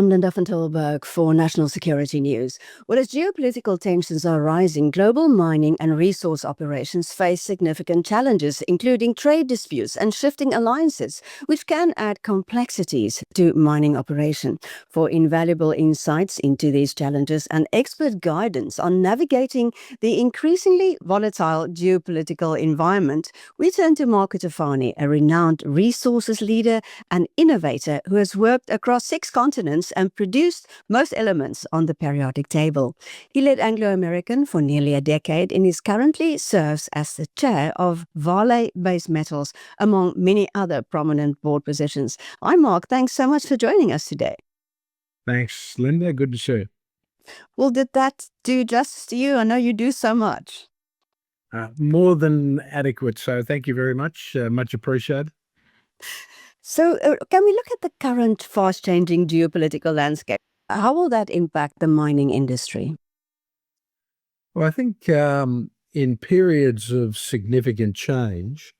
I'm Linda van Tilburg for National Security News. Well, as geopolitical tensions are rising, global mining and resource operations face significant challenges, including trade disputes and shifting alliances, which can add complexities to mining operation. For invaluable insights into these challenges and expert guidance on navigating the increasingly volatile geopolitical environment, we turn to Mark Cutifani, a renowned resources leader and innovator who has worked across 6 continents and produced most elements on the periodic table. He led Anglo American for nearly a decade and is currently serves as the Chair of Vale Base Metals, among many other prominent board positions. Hi Mark, thanks so much for joining us today. Thanks, Linda. Good to see you. Well, did that do justice to you? I know you do so much. More than adequate, so thank you very much. Much appreciated. So can we look at the current fast-changing geopolitical landscape? How will that impact the mining industry? Well, I think in periods of significant change,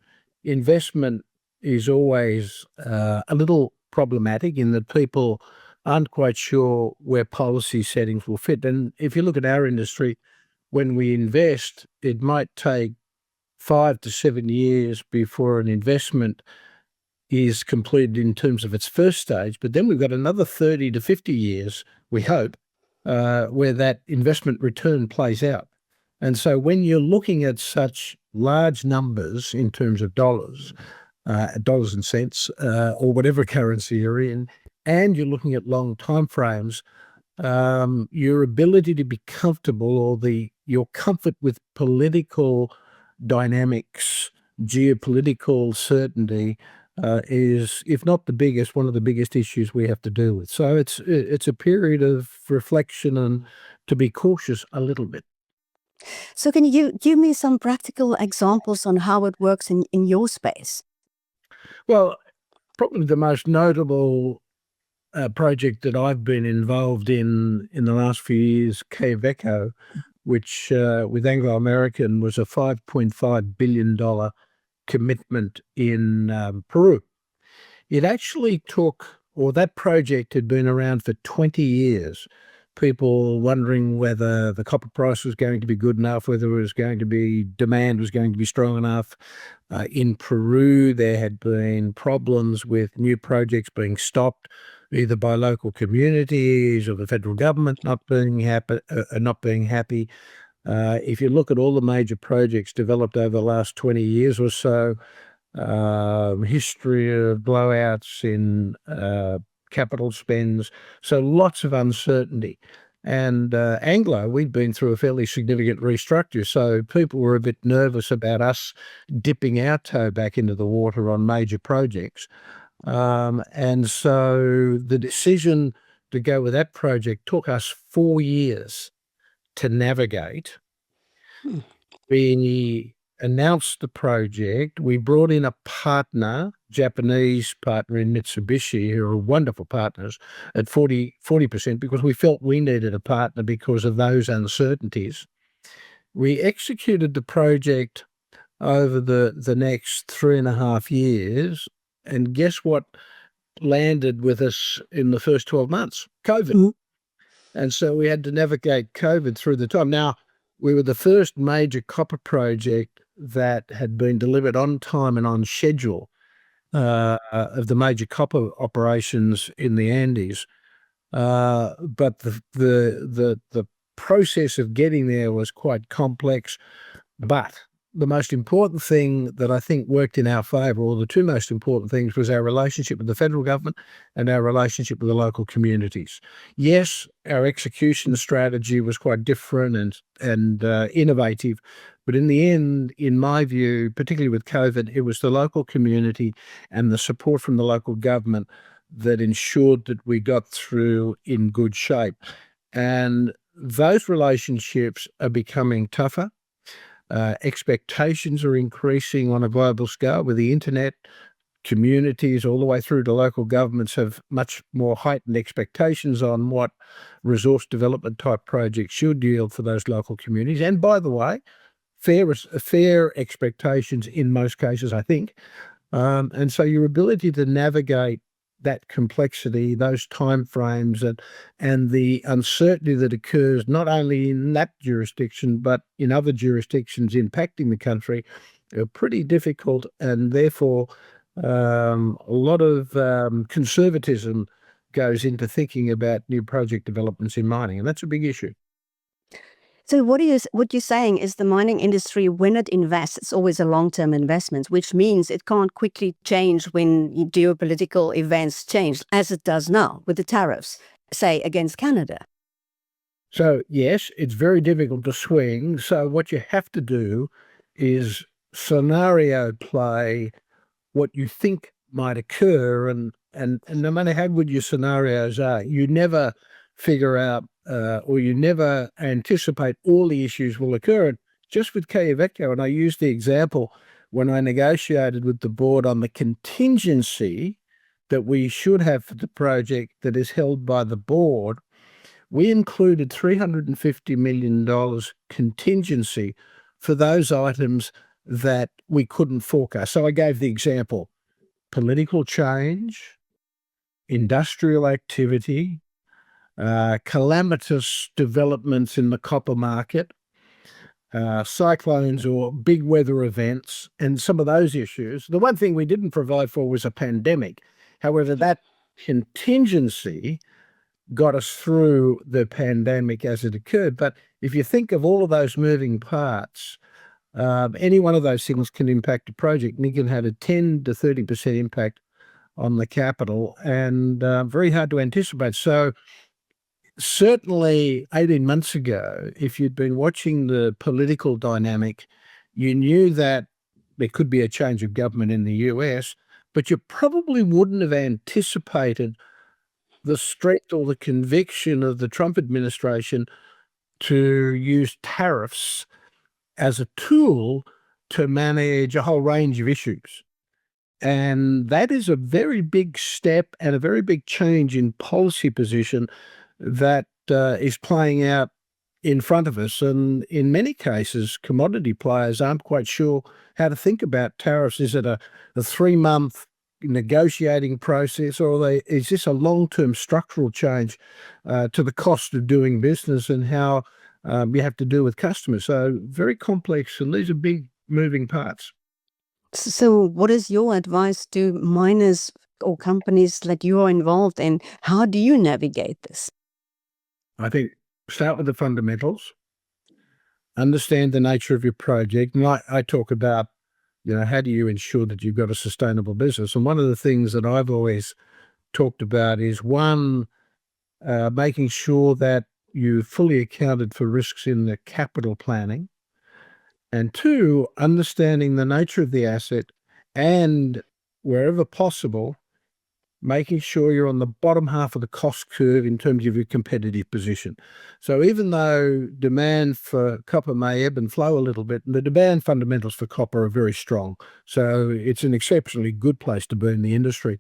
investment is always a little problematic in that people aren't quite sure where policy settings will fit. And if you look at our industry, when we invest, it might take 5 to 7 years before an investment is completed in terms of its first stage, but then we've got another 30 to 50 years, we hope, where that investment return plays out. And so when you're looking at such large numbers in terms of dollars and cents, or whatever currency you're in, and you're looking at long timeframes, your ability to be comfortable or your comfort with political dynamics, geopolitical certainty, is, if not the biggest, one of the biggest issues we have to deal with. So it's a period of reflection and to be cautious a little bit. So can you give me some practical examples on how it works in your space? Well, probably the most notable project that I've been involved in the last few years, Quellaveco, which with Anglo American was a $5.5 billion commitment in Peru. It actually took, or that project had been around for 20 years. People wondering whether the copper price was going to be good enough, whether it was going to be, demand was going to be strong enough. In Peru, there had been problems with new projects being stopped, either by local communities or the federal government not being happy. If you look at all the major projects developed over the last 20 years or so, history of blowouts in capital spends, so lots of uncertainty. And Anglo, we'd been through a fairly significant restructure, so people were a bit nervous about us dipping our toe back into the water on major projects. And so the decision to go with that project took us 4 years to navigate. We announced the project. We brought in a partner, Japanese partner in Mitsubishi, who are wonderful partners, at 40%, because we felt we needed a partner because of those uncertainties. We executed the project over the next 3.5 years, and guess what landed with us in the first 12 months? COVID. And so we had to navigate COVID through the time. Now, we were the first major copper project that had been delivered on time and on schedule of the major copper operations in the Andes. But the process of getting there was quite complex. But the most important thing that I think worked in our favor, or the two most important things, was our relationship with the federal government and our relationship with the local communities. Yes, our execution strategy was quite different and innovative, but in the end, in my view, particularly with COVID, it was the local community and the support from the local government that ensured that we got through in good shape. And those relationships are becoming tougher. Expectations are increasing on a global scale with the internet. Communities all the way through to local governments have much more heightened expectations on what resource development type projects should yield for those local communities. And by the way, fair expectations in most cases, I think. And so your ability to navigate that complexity, those timeframes, and the uncertainty that occurs not only in that jurisdiction but in other jurisdictions impacting the country are pretty difficult, and therefore a lot of conservatism goes into thinking about new project developments in mining, and that's a big issue. So what you're saying is the mining industry, when it invests, it's always a long-term investment, which means it can't quickly change when geopolitical events change, as it does now with the tariffs, say, against Canada. So yes, it's very difficult to swing. So what you have to do is scenario play what you think might occur, and no matter how good your scenarios are, you never figure out or you never anticipate all the issues will occur. And just with Quellaveco, and I used the example when I negotiated with the board on the contingency that we should have for the project that is held by the board, we included $350 million contingency for those items that we couldn't forecast. So I gave the example: political change, industrial activity, calamitous developments in the copper market, cyclones or big weather events, and some of those issues. The one thing we didn't provide for was a pandemic. However, that contingency got us through the pandemic as it occurred. But if you think of all of those moving parts, any one of those things can impact a project, and it can have a 10 to 30% impact on the capital, and very hard to anticipate. So certainly 18 months ago, if you'd been watching the political dynamic, you knew that there could be a change of government in the US, but you probably wouldn't have anticipated the strength or the conviction of the Trump administration to use tariffs as a tool to manage a whole range of issues. And that is a very big step and a very big change in policy position that is playing out in front of us. And in many cases, commodity players aren't quite sure how to think about tariffs. Is it a 3-month negotiating process, or is this a long-term structural change to the cost of doing business and how you have to deal with customers? So very complex, and these are big moving parts. So what is your advice to miners or companies that you are involved in? How do you navigate this? I think start with the fundamentals, understand the nature of your project. And I talk about, how do you ensure that you've got a sustainable business? And one of the things that I've always talked about is, one, making sure that you fully accounted for risks in the capital planning, and two, understanding the nature of the asset, and wherever possible, making sure you're on the bottom half of the cost curve in terms of your competitive position. So even though demand for copper may ebb and flow a little bit, the demand fundamentals for copper are very strong. So it's an exceptionally good place to be in the industry.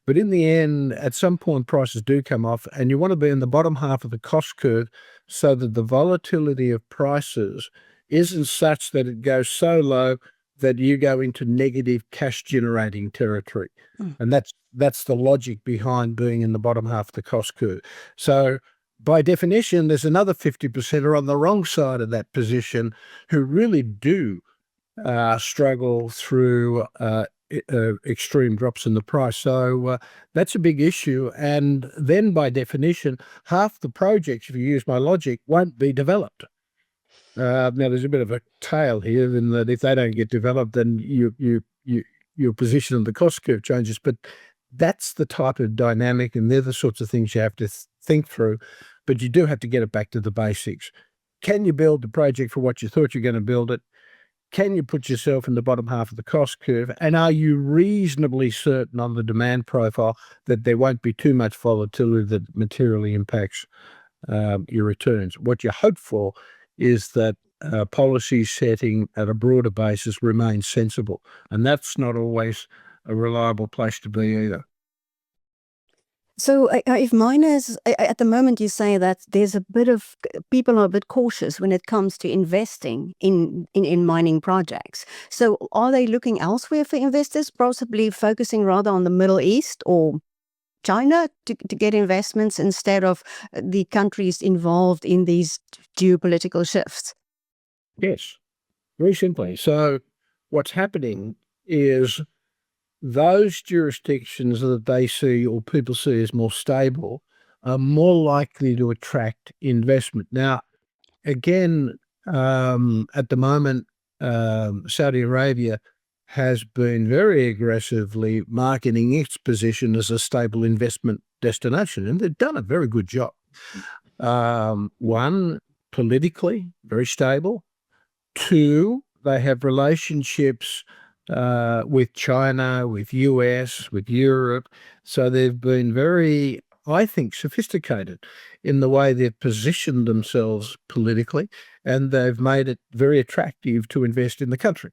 But in the end, at some point, prices do come off, and you want to be in the bottom half of the cost curve so that the volatility of prices isn't such that it goes so low that you go into negative cash generating territory. And that's the logic behind being in the bottom half of the cost curve. So by definition, there's another 50% are on the wrong side of that position who really do struggle through extreme drops in the price. So that's a big issue. And then by definition, half the projects, if you use my logic, won't be developed. Now there's a bit of a tail here in that if they don't get developed, then your position on the cost curve changes. But that's the type of dynamic, and they're the sorts of things you have to think through. But you do have to get it back to the basics. Can you build the project for what you thought you're going to build it? Can you put yourself in the bottom half of the cost curve? And are you reasonably certain on the demand profile that there won't be too much volatility that materially impacts your returns? What you hope for is that policy setting at a broader basis remains sensible, and that's not always a reliable place to be either. So if miners, at the moment you say that there's a bit of, people are a bit cautious when it comes to investing in mining projects. So are they looking elsewhere for investors, possibly focusing rather on the Middle East, or? China to get investments instead of the countries involved in these geopolitical shifts? Yes, very simply. So what's happening is those jurisdictions that they see or people see as more stable are more likely to attract investment. Now, again, at the moment, Saudi Arabia has been very aggressively marketing its position as a stable investment destination, and they've done a very good job. One, politically, very stable. Two, they have relationships with China, with US, with Europe. So they've been very, I think, sophisticated in the way they've positioned themselves politically, and they've made it very attractive to invest in the country.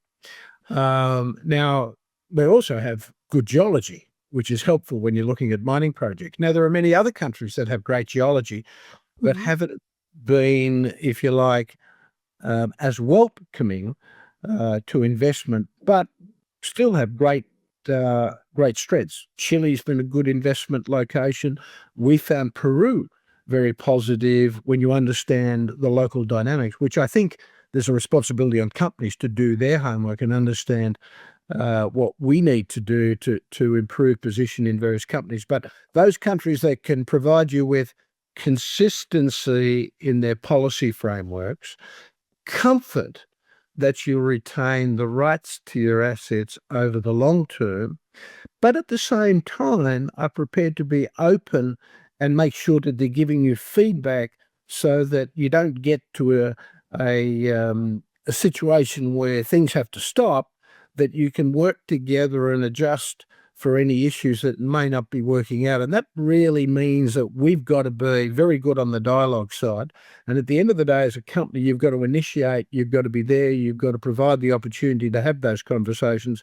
Now, they also have good geology, which is helpful when you're looking at mining projects. Now, there are many other countries that have great geology that haven't been, if you like, as welcoming to investment, but still have great strengths. Chile's been a good investment location. We found Peru very positive when you understand the local dynamics, which I think there's a responsibility on companies to do their homework and understand what we need to do to improve position in various companies. But those countries that can provide you with consistency in their policy frameworks, comfort that you retain the rights to your assets over the long term, but at the same time are prepared to be open and make sure that they're giving you feedback so that you don't get to a situation where things have to stop, that you can work together and adjust for any issues that may not be working out. And that really means that we've got to be very good on the dialogue side. And at the end of the day, as a company, you've got to initiate, you've got to be there, you've got to provide the opportunity to have those conversations.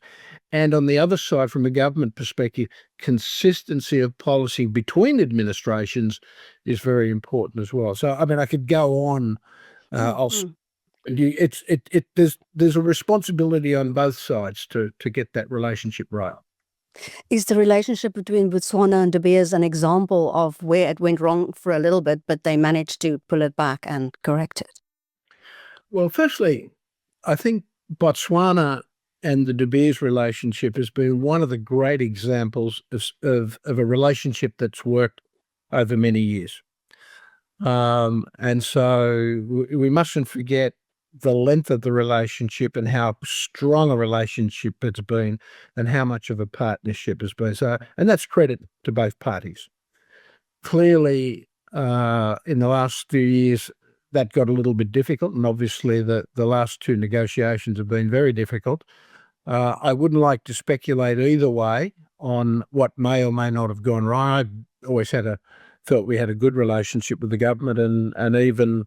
And on the other side, from a government perspective, consistency of policy between administrations is very important as well. So, I mean, I could go on. There's a responsibility on both sides to get that relationship right. Is the relationship between Botswana and De Beers an example of where it went wrong for a little bit, but they managed to pull it back and correct it? Well, firstly, I think Botswana and the De Beers relationship has been one of the great examples of a relationship that's worked over many years. And so we mustn't forget the length of the relationship and how strong a relationship it's been and how much of a partnership it's been. So, and that's credit to both parties. Clearly, in the last few years, that got a little bit difficult, and obviously the last two negotiations have been very difficult. I wouldn't like to speculate either way on what may or may not have gone wrong. I always felt we had a good relationship with the government, and even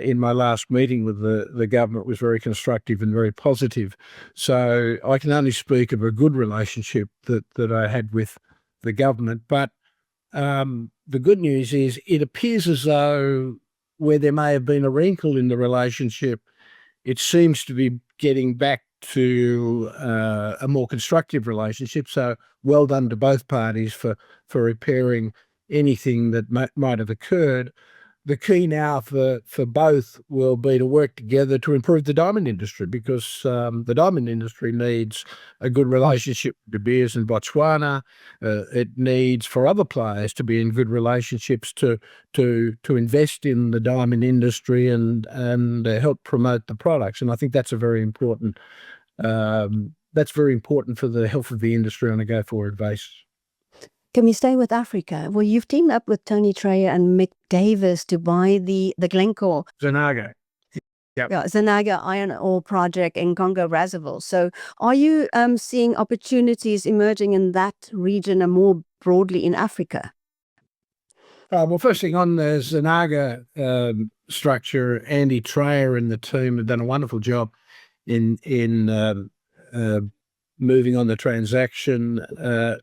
in my last meeting with the government was very constructive and very positive. So I can only speak of a good relationship that I had with the government. But the good news is it appears as though where there may have been a wrinkle in the relationship, it seems to be getting back to a more constructive relationship. So well done to both parties for repairing anything that might have occurred. The key now for both will be to work together to improve the diamond industry, because the diamond industry needs a good relationship with De Beers and Botswana. It needs for other players to be in good relationships to invest in the diamond industry and help promote the products. And I think that's a very important that's very important for the health of the industry on a go forward basis. Can we stay with Africa? Well, you've teamed up with Tony Treyer and Mick Davis to buy the Glencore Zanaga. Yep. Zanaga iron ore project in Congo Brazzaville. So are you seeing opportunities emerging in that region and more broadly in Africa? Well, first thing on the Zanaga structure, Andy Treyer and the team have done a wonderful job in moving on the transaction.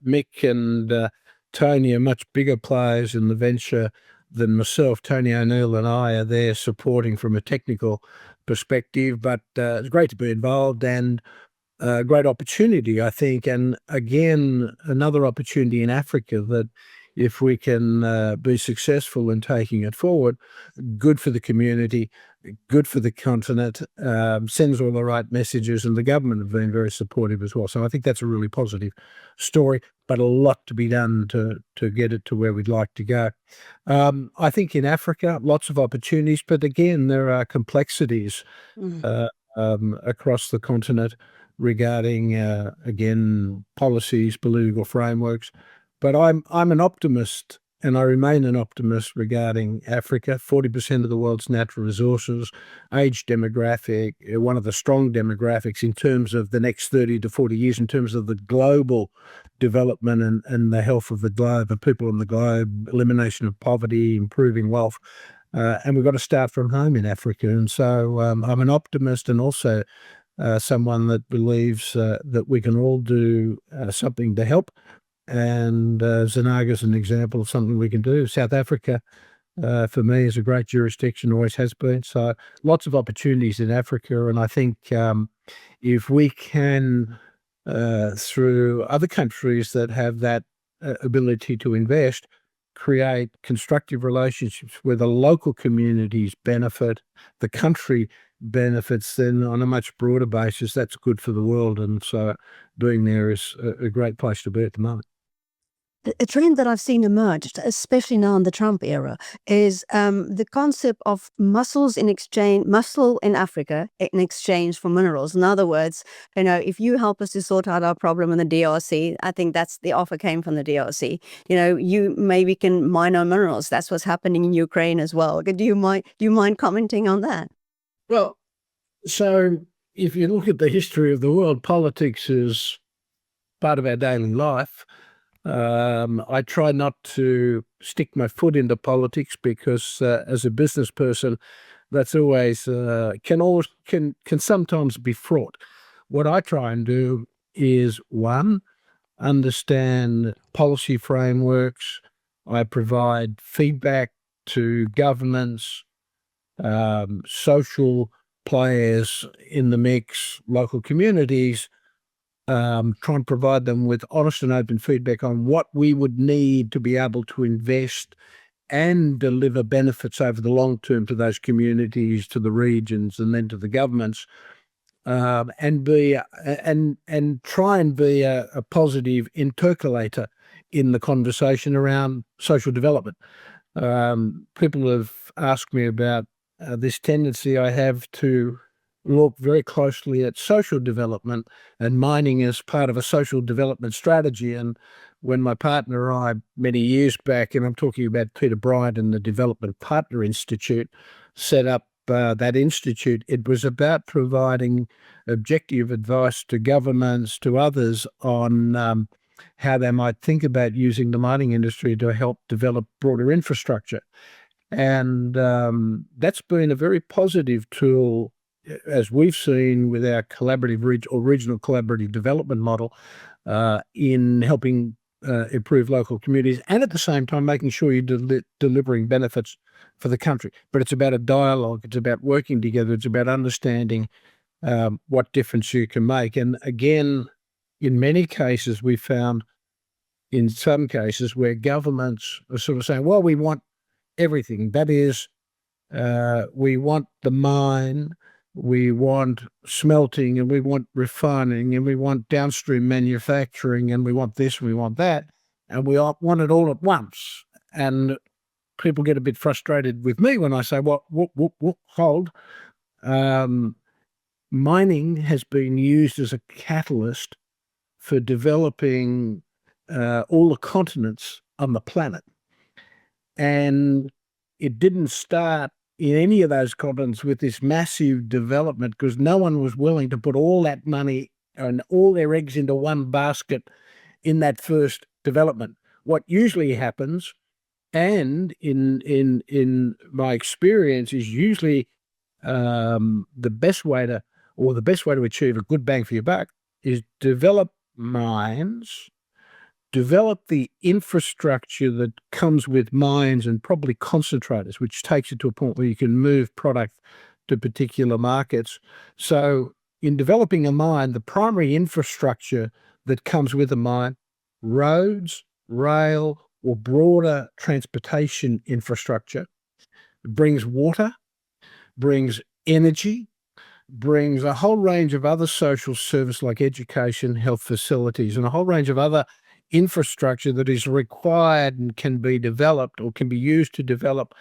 Mick and Tony are much bigger players in the venture than myself. Tony O'Neill and I are there supporting from a technical perspective, but it's great to be involved. And a great opportunity, I think, and again, another opportunity in Africa that if we can be successful in taking it forward, good for the community, good for the continent, sends all the right messages, and the government have been very supportive as well. So I think that's a really positive story, but a lot to be done to get it to where we'd like to go. I think in Africa, lots of opportunities, but again, there are complexities Mm. uh, across the continent regarding, again, policies, political frameworks. But I'm an optimist, and I remain an optimist regarding Africa. 40% of the world's natural resources, age demographic, one of the strong demographics in terms of the next 30 to 40 years, in terms of the global development and the health of the globe, and people on the globe, elimination of poverty, improving wealth. And we've got to start from home in Africa. And so I'm an optimist, and also someone that believes that we can all do something to help. And Zanaga's an example of something we can do. South Africa, for me, is a great jurisdiction, always has been. So lots of opportunities in Africa. And I think if we can, through other countries that have that ability to invest, create constructive relationships where the local communities benefit, the country benefits, then on a much broader basis, that's good for the world. And so being there is a great place to be at the moment. A trend that I've seen emerge, especially now in the Trump era, is the concept of muscle in Africa in exchange for minerals. In other words, if you help us to sort out our problem in the DRC, I think that's the offer came from the DRC. You maybe can mine our minerals. That's what's happening in Ukraine as well. Do you mind commenting on that? Well, so if you look at the history of the world, politics is part of our daily life. I try not to stick my foot into politics because, as a business person, that's always can sometimes be fraught. What I try and do is, one, understand policy frameworks. I provide feedback to governments, social players in the mix, local communities, try and provide them with honest and open feedback on what we would need to be able to invest and deliver benefits over the long term to those communities, to the regions, and then to the governments, and try and be a positive intercalator in the conversation around social development. People have asked me about this tendency I have to look very closely at social development and mining as part of a social development strategy. And when my partner and I, many years back, and I'm talking about Peter Bryant and the Development Partner Institute, set up that institute, it was about providing objective advice to governments, to others on how they might think about using the mining industry to help develop broader infrastructure. And that's been a very positive tool, as we've seen with our collaborative regional collaborative development model, in helping improve local communities, and at the same time making sure you're delivering benefits for the country. But it's about a dialogue. It's about working together. It's about understanding what difference you can make. And again, in many cases, we found in some cases where governments are sort of saying, well, we want everything. That is, we want the mine, we want smelting, and we want refining, and we want downstream manufacturing, and we want this, and we want that, and we all want it all at once. And people get a bit frustrated with me when I say, well, hold. Mining has been used as a catalyst for developing all the continents on the planet. And it didn't start in any of those continents with this massive development because no one was willing to put all that money and all their eggs into one basket in that first development. What usually happens, and in my experience, is usually the best way to achieve a good bang for your buck is develop mines, develop the infrastructure that comes with mines and probably concentrators, which takes you to a point where you can move product to particular markets. So in developing a mine, the primary infrastructure that comes with a mine, roads, rail, or broader transportation infrastructure, brings water, brings energy, brings a whole range of other social service like education, health facilities, and a whole range of other infrastructure that is required and can be developed or can be used to develop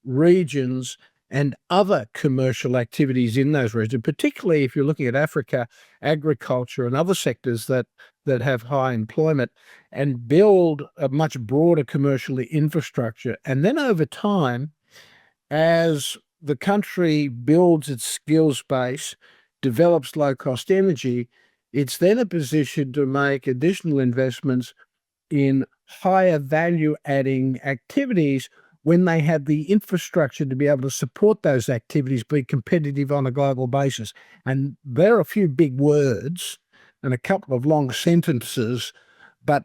regions and other commercial activities in those regions, particularly if you're looking at Africa, agriculture and other sectors that have high employment, and build a much broader commercial infrastructure. And then over time, as the country builds its skills base, develops low-cost energy, it's then a position to make additional investments in higher value-adding activities when they have the infrastructure to be able to support those activities, be competitive on a global basis. And there are a few big words and a couple of long sentences, but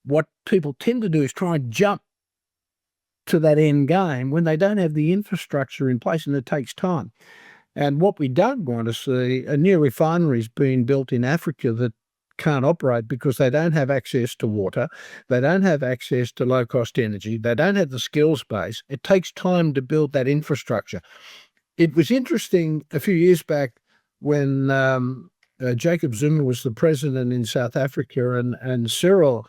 what people tend to do is try and jump to that end game when they don't have the infrastructure in place, and it takes time. And what we don't want to see are new refineries being built in Africa that can't operate because they don't have access to water, they don't have access to low-cost energy, they don't have the skills base. It takes time to build that infrastructure. It was interesting a few years back when Jacob Zuma was the president in South Africa, and Cyril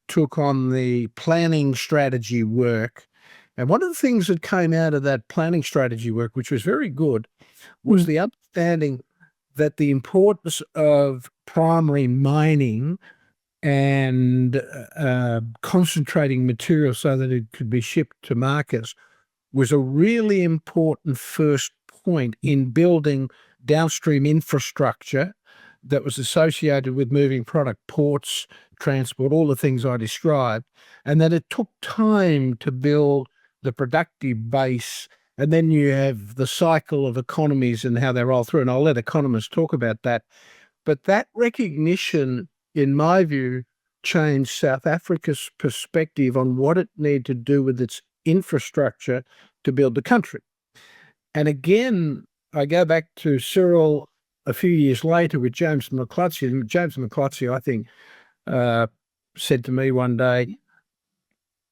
took on the planning strategy work. And one of the things that came out of that planning strategy work, which was very good, was the understanding that the importance of primary mining and concentrating material so that it could be shipped to markets was a really important first point in building downstream infrastructure that was associated with moving product, ports, transport, all the things I described, and that it took time to build the productive base. And then you have the cycle of economies and how they roll through, and I'll let economists talk about that. But that recognition, in my view, changed South Africa's perspective on what it needed to do with its infrastructure to build the country. And again, I go back to Cyril a few years later with James McCluskey. And James McCluskey, I think, said to me one day,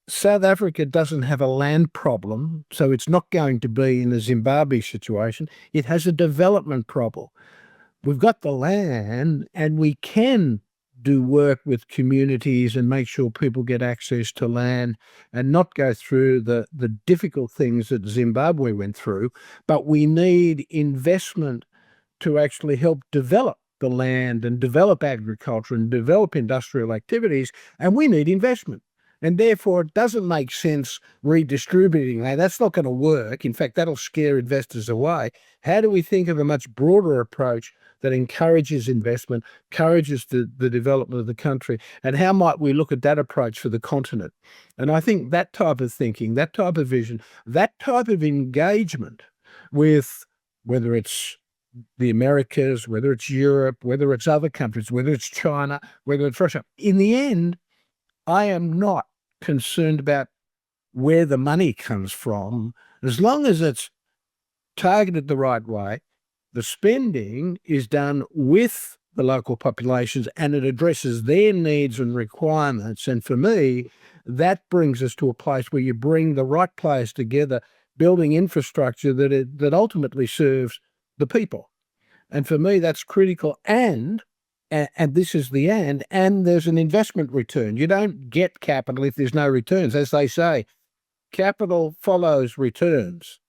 South Africa doesn't have a land problem, so it's not going to be in a Zimbabwe situation. It has a development problem. We've got the land and we can do work with communities and make sure people get access to land and not go through the difficult things that Zimbabwe went through. But we need investment to actually help develop the land and develop agriculture and develop industrial activities, and we need investment. And therefore, it doesn't make sense redistributing land. That's not going to work. In fact, that'll scare investors away. How do we think of a much broader approach that encourages investment, encourages the development of the country? And how might we look at that approach for the continent? And I think that type of thinking, that type of vision, that type of engagement with whether it's the Americas, whether it's Europe, whether it's other countries, whether it's China, whether it's Russia, in the end, I am not concerned about where the money comes from. As long as it's targeted the right way, the spending is done with the local populations and it addresses their needs and requirements. And for me, that brings us to a place where you bring the right players together, building infrastructure that ultimately serves the people. And for me, that's critical. And this is the and there's an investment return. You don't get capital if there's no returns. As they say, capital follows returns,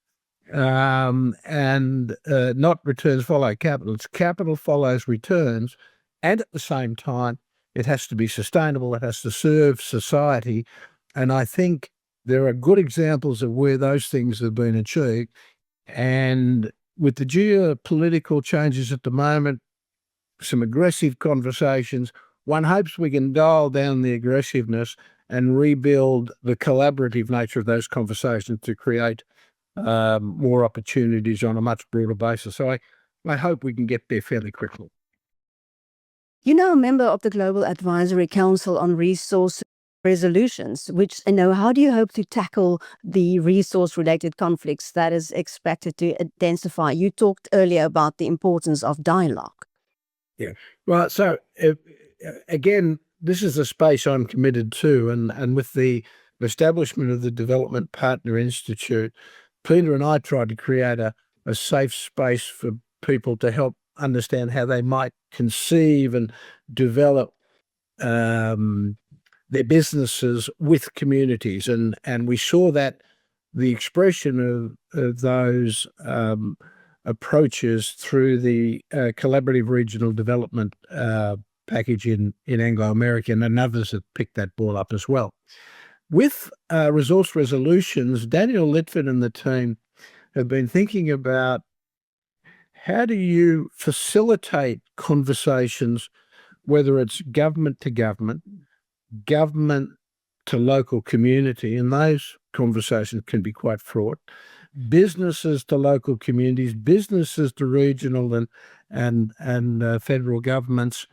and not returns follow capital. It's capital follows returns. And at the same time, it has to be sustainable. It has to serve society. And I think there are good examples of where those things have been achieved. And with the geopolitical changes at the moment, some aggressive conversations, one hopes we can dial down the aggressiveness and rebuild the collaborative nature of those conversations to create more opportunities on a much broader basis. So I hope we can get there fairly quickly. You're now a member of the Global Advisory Council on Resource resolutions, which, how do you hope to tackle the resource-related conflicts that is expected to intensify? You talked earlier about the importance of dialogue. Yeah. Well, so again, this is a space I'm committed to, and with the establishment of the Development Partner Institute, Peter and I tried to create a safe space for people to help understand how they might conceive and develop their businesses with communities, and we saw that the expression of those approaches through the collaborative regional development package in Anglo American, and others have picked that ball up as well. With resource resolutions, Daniel Litfin and the team have been thinking about how do you facilitate conversations, whether it's government to government, government to local community, and those conversations can be quite fraught, businesses to local communities, businesses to regional and federal governments,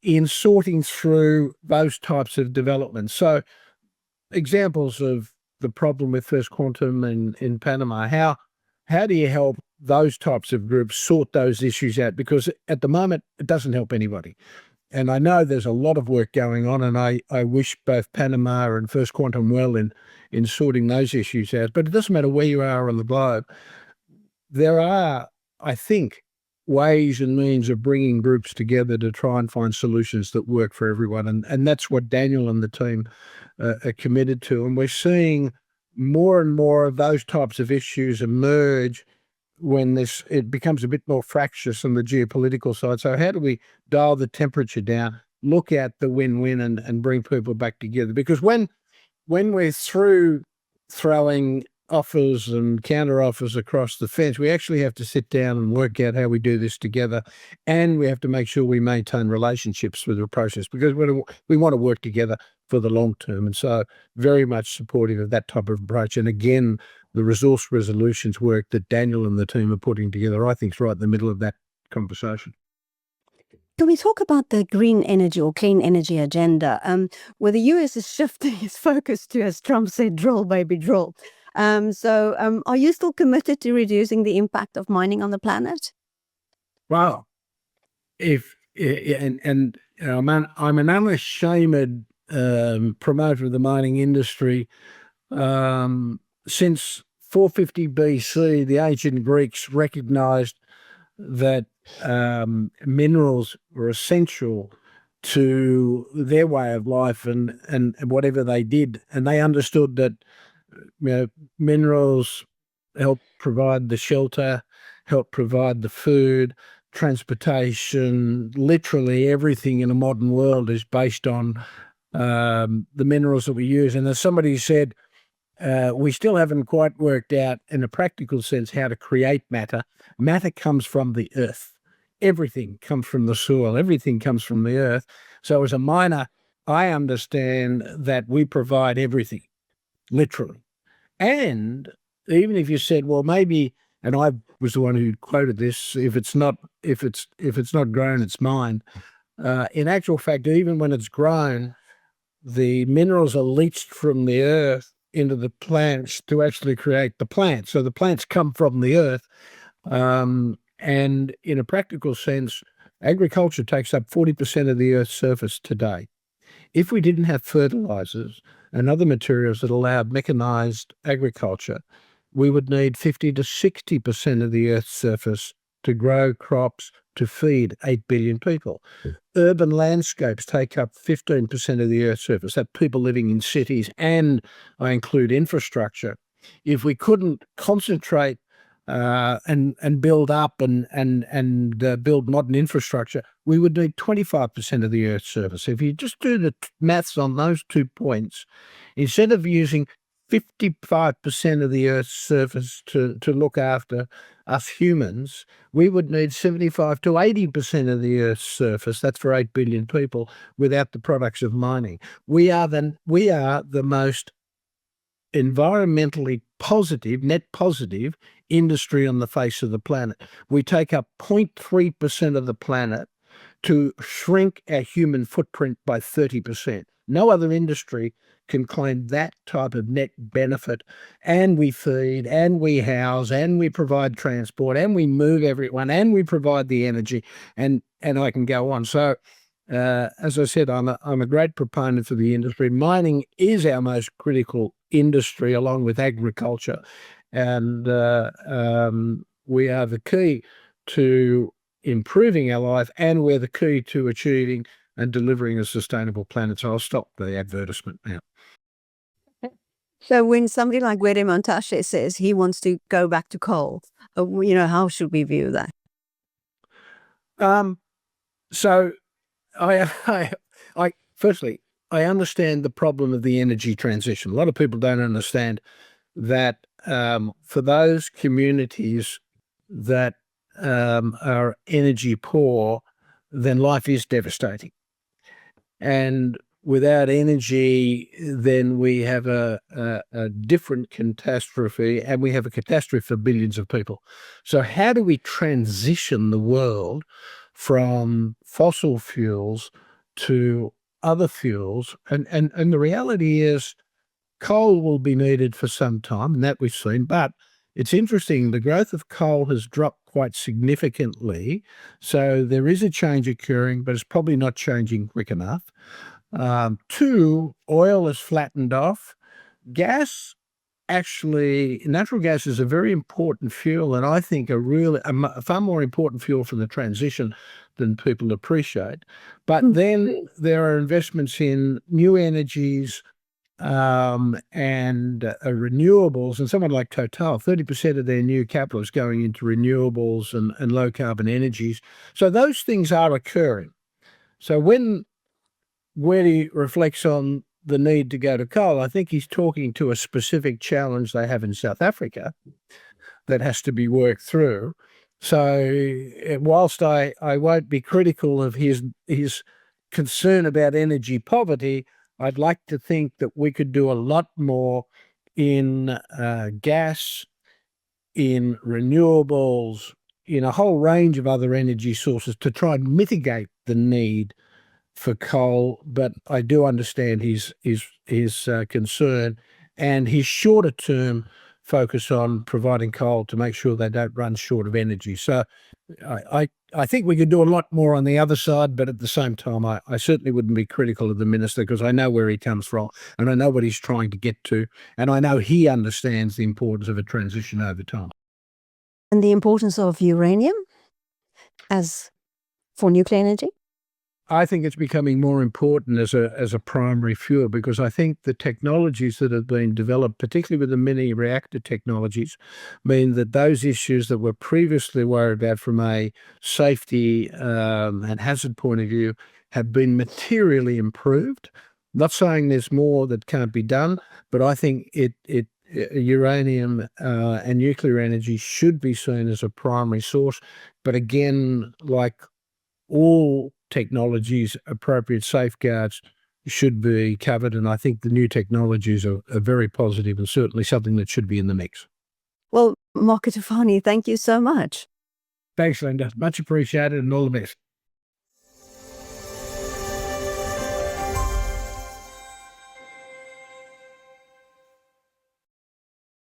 in sorting through those types of developments. So examples of the problem with First Quantum in Panama, how do you help those types of groups sort those issues out? Because at the moment, it doesn't help anybody. And I know there's a lot of work going on, and I wish both Panama and First Quantum well in sorting those issues out. But it doesn't matter where you are on the globe. There are, I think, ways and means of bringing groups together to try and find solutions that work for everyone. And that's what Daniel and the team are committed to. And we're seeing more and more of those types of issues emerge when it becomes a bit more fractious on the geopolitical side. So how do we dial the temperature down, look at the win-win and bring people back together? Because when we're through throwing offers and counter offers across the fence, we actually have to sit down and work out how we do this together. And we have to make sure we maintain relationships with the process, because we want to work together for the long term. And so very much supportive of that type of approach. And again, the resource resolutions work that Daniel and the team are putting together, I think, is right in the middle of that conversation. Can we talk about the green energy or clean energy agenda, where the US is shifting its focus to, as Trump said, drill, baby, drill? So are you still committed to reducing the impact of mining on the planet? Wow. I'm an unashamed promoter of the mining industry. Since 450 BC, the ancient Greeks recognized that minerals were essential to their way of life and whatever they did. And they understood that minerals help provide the shelter, help provide the food, transportation. Literally everything in a modern world is based on the minerals that we use. And as somebody said, we still haven't quite worked out in a practical sense how to create matter. Matter comes from the earth. Everything comes from the soil. Everything comes from the earth. So as a miner, I understand that we provide everything, literally. And even if you said, well, maybe, and I was the one who quoted this, if it's not grown, it's mined. In actual fact, even when it's grown, the minerals are leached from the earth into the plants to actually create the plants. So the plants come from the earth. And in a practical sense, agriculture takes up 40% of the earth's surface today. If we didn't have fertilizers and other materials that allowed mechanized agriculture, we would need 50 to 60% of the earth's surface to grow crops to feed 8 billion people. Urban landscapes take up 15% of the earth's surface. That's people living in cities, and I include infrastructure. If we couldn't concentrate and build up and build modern infrastructure, we would need 25% of the Earth's surface. If you just do the maths on those 2 points, instead of using 55% of the Earth's surface to look after us humans, we would need 75 to 80% of the Earth's surface. That's for 8 billion people without the products of mining. We are the most environmentally positive, net positive industry on the face of the planet. We take up 0.3% of the planet, to shrink our human footprint by 30%. No other industry can claim that type of net benefit, and we feed, and we house, and we provide transport, and we move everyone, and we provide the energy, and I can go on. So, as I said, I'm a great proponent for the industry. Mining is our most critical industry, along with agriculture, and we are the key to improving our life, and we're the key to achieving and delivering a sustainable planet. So I'll stop the advertisement now. So when somebody like Gwede Montashe says he wants to go back to coal, how should we view that? So I firstly, I understand the problem of the energy transition. A lot of people don't understand that for those communities that are energy poor, then life is devastating. And without energy, then we have a different catastrophe, and we have a catastrophe for billions of people. So how do we transition the world from fossil fuels to other fuels? And the reality is coal will be needed for some time, and that we've seen. But it's interesting, the growth of coal has dropped quite significantly. So there is a change occurring, but it's probably not changing quick enough. Two, oil has flattened off. Natural gas is a very important fuel, and I think a far more important fuel for the transition than people appreciate. But then there are investments in new energies, and renewables, and someone like Total, 30% of their new capital is going into renewables and low carbon energies. So those things are occurring. So when he reflects on the need to go to coal, I think he's talking to a specific challenge they have in South Africa that has to be worked through. So whilst I won't be critical of his concern about energy poverty, I'd like to think that we could do a lot more in gas, in renewables, in a whole range of other energy sources to try and mitigate the need for coal. But I do understand his concern and his shorter term focus on providing coal to make sure they don't run short of energy. So I think we could do a lot more on the other side, but at the same time, I certainly wouldn't be critical of the minister, because I know where he comes from and I know what he's trying to get to, and I know he understands the importance of a transition over time. And the importance of uranium for nuclear energy? I think it's becoming more important as a primary fuel, because I think the technologies that have been developed, particularly with the mini reactor technologies, mean that those issues that were previously worried about from a safety and hazard point of view have been materially improved. Not saying there's more that can't be done, but I think uranium and nuclear energy should be seen as a primary source. But again, like all technologies, appropriate safeguards should be covered, and I think the new technologies are very positive and certainly something that should be in the mix. Well, Mark Cutifani, thank you so much. Thanks, Linda. Much appreciated, and all the best.